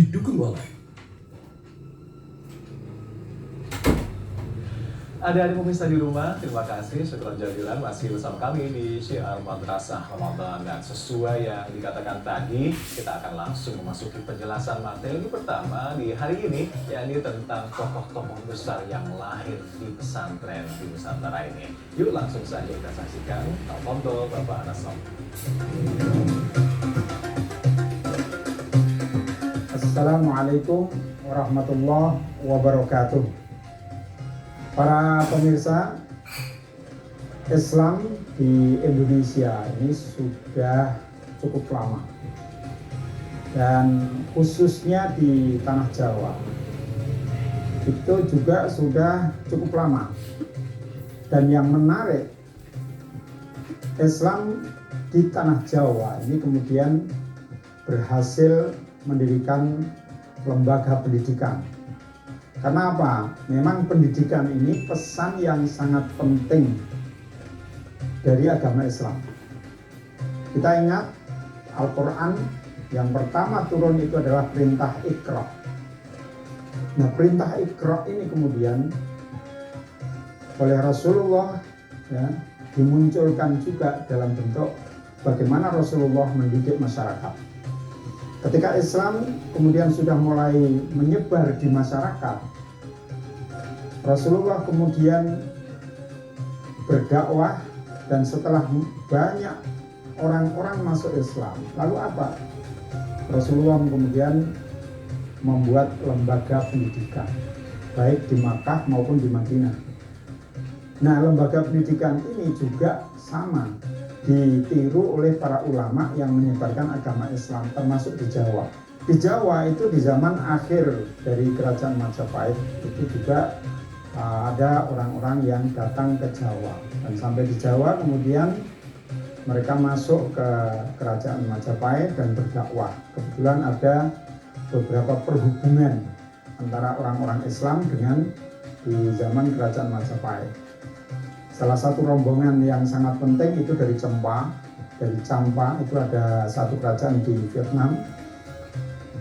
didukung oleh Adik-adik pemirsa di rumah, terima kasih syukur jadilan masih bersama kami di Syiar Madrasah Ramadan. Dan sesuai yang dikatakan tadi, kita akan langsung memasuki penjelasan materi pertama di hari ini, yakni tentang tokoh-tokoh besar yang lahir di pesantren di Nusantara ini. Yuk langsung saja kita saksikan. Tafadhol Bapak Anas. Assalamualaikum warahmatullahi wabarakatuh. Para pemirsa, Islam di Indonesia ini sudah cukup lama, dan khususnya di tanah Jawa itu juga sudah cukup lama. Dan yang menarik, Islam di tanah Jawa ini kemudian berhasil mendirikan lembaga pendidikan. Karena apa? Memang pendidikan ini pesan yang sangat penting dari agama Islam. Kita ingat Al-Quran yang pertama turun itu adalah perintah Iqra. Nah, perintah Iqra ini kemudian oleh Rasulullah dimunculkan juga dalam bentuk bagaimana Rasulullah mendidik masyarakat. Ketika Islam kemudian sudah mulai menyebar di masyarakat, Rasulullah kemudian berdakwah, dan setelah banyak orang-orang masuk Islam, lalu apa? Rasulullah kemudian membuat lembaga pendidikan, baik di Makkah maupun di Madinah. Nah, lembaga pendidikan ini juga sama ditiru oleh para ulama yang menyebarkan agama Islam, termasuk di Jawa. Di Jawa itu di zaman akhir dari kerajaan Majapahit itu juga ada orang-orang yang datang ke Jawa, dan sampai di Jawa kemudian mereka masuk ke kerajaan Majapahit dan berdakwah. Kebetulan ada beberapa perhubungan antara orang-orang Islam dengan di zaman kerajaan Majapahit. Salah satu rombongan yang sangat penting itu dari Champa. Dari Champa itu ada satu kerajaan di Vietnam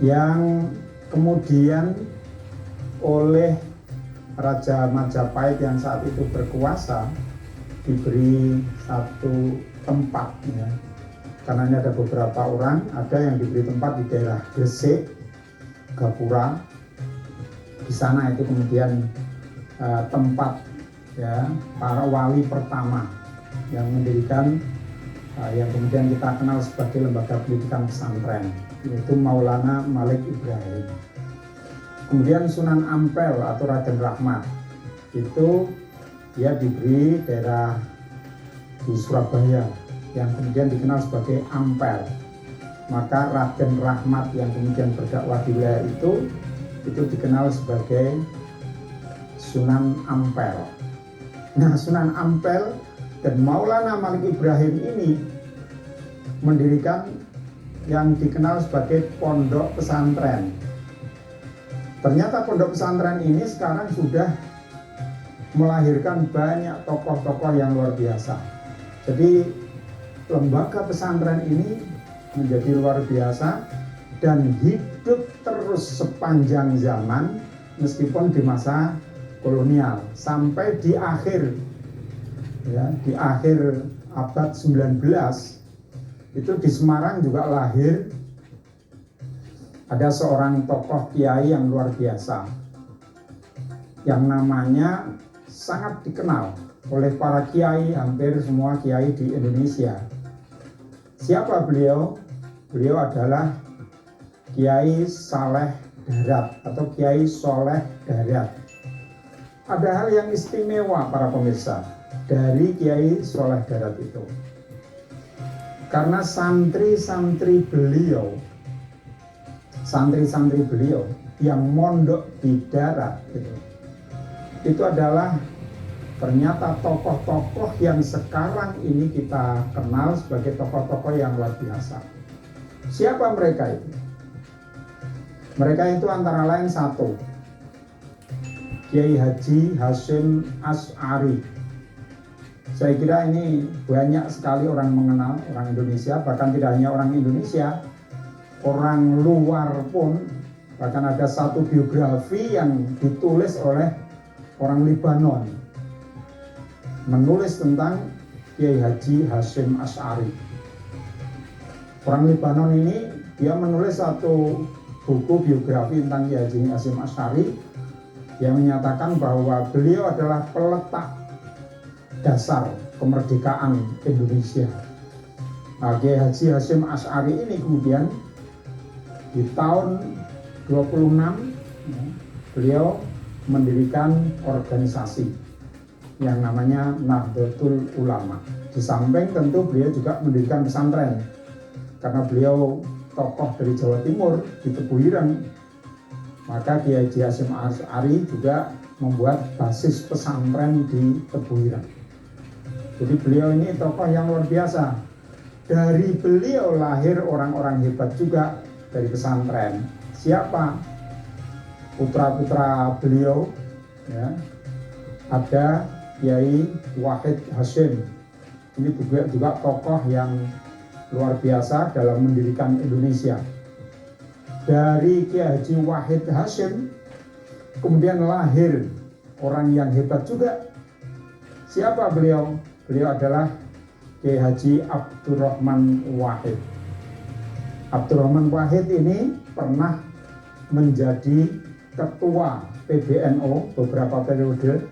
yang kemudian oleh Raja Majapahit yang saat itu berkuasa diberi satu tempat, karena ini ada beberapa orang, ada yang diberi tempat di daerah Gresik, Gapura. Di sana itu kemudian tempat para wali pertama yang mendirikan yang kemudian kita kenal sebagai lembaga pendidikan pesantren, yaitu Maulana Malik Ibrahim. Kemudian Sunan Ampel atau Raden Rahmat itu dia diberi daerah di Surabaya yang kemudian dikenal sebagai Ampel. Maka Raden Rahmat yang kemudian berdakwah di wilayah itu dikenal sebagai Sunan Ampel. Nah, Sunan Ampel dan Maulana Malik Ibrahim ini mendirikan yang dikenal sebagai pondok pesantren. Ternyata pondok pesantren ini sekarang sudah melahirkan banyak tokoh-tokoh yang luar biasa. Jadi lembaga pesantren ini menjadi luar biasa dan hidup terus sepanjang zaman meskipun di masa kolonial sampai di akhir abad 19 itu di Semarang juga lahir ada seorang tokoh kiai yang luar biasa yang namanya sangat dikenal oleh para kiai, hampir semua kiai di Indonesia. Siapa beliau? Beliau adalah Kiai Saleh Darat atau Kiai Soleh Darat. Ada hal yang istimewa para pemirsa dari Kiai Soleh Darat itu, karena santri-santri beliau yang mondok di darat itu adalah ternyata tokoh-tokoh yang sekarang ini kita kenal sebagai tokoh-tokoh yang luar biasa. Siapa mereka itu? Mereka itu antara lain satu, Kiai Haji Hasyim Asy'ari. Saya kira ini banyak sekali orang mengenal, orang Indonesia, bahkan tidak hanya orang Indonesia, orang luar pun Bahkan ada satu biografi yang ditulis oleh orang Libanon, menulis tentang Kiai Haji Hasyim Asy'ari. Orang Libanon ini dia menulis satu buku biografi tentang Kiai Haji Hasyim Asy'ari yang menyatakan bahwa beliau adalah peletak dasar kemerdekaan Indonesia. Nah, Kiai Haji Hasyim Asy'ari ini kemudian di tahun 26 beliau mendirikan organisasi yang namanya Nahdlatul Ulama. Di samping tentu beliau juga mendirikan pesantren karena beliau tokoh dari Jawa Timur di Tebu Ireng. Maka Kiai Haji Hasyim Asy'ari juga membuat basis pesantren di Tebu Ireng. Jadi beliau ini tokoh yang luar biasa. Dari beliau lahir orang-orang hebat juga dari pesantren. Siapa? Putra-putra beliau, ya. Ada Kiai Wahid Hasyim. Ini juga tokoh yang luar biasa dalam mendirikan Indonesia. Dari Kiai Haji Wahid Hasyim kemudian lahir orang yang hebat juga. Siapa beliau? Beliau adalah Kiai Haji Abdurrahman Wahid. Abdurrahman Wahid ini pernah menjadi ketua PBNU beberapa periode.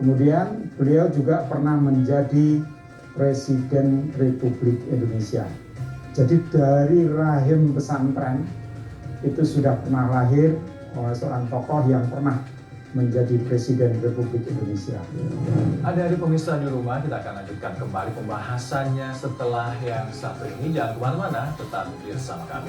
Kemudian beliau juga pernah menjadi Presiden Republik Indonesia. Jadi dari rahim pesantren itu sudah pernah lahir seorang tokoh yang pernah menjadi Presiden Republik Indonesia. Adik-adik pemirsa di rumah, kita akan lanjutkan kembali pembahasannya setelah yang satu ini. Jangan kemana-mana, tetap bersama kami.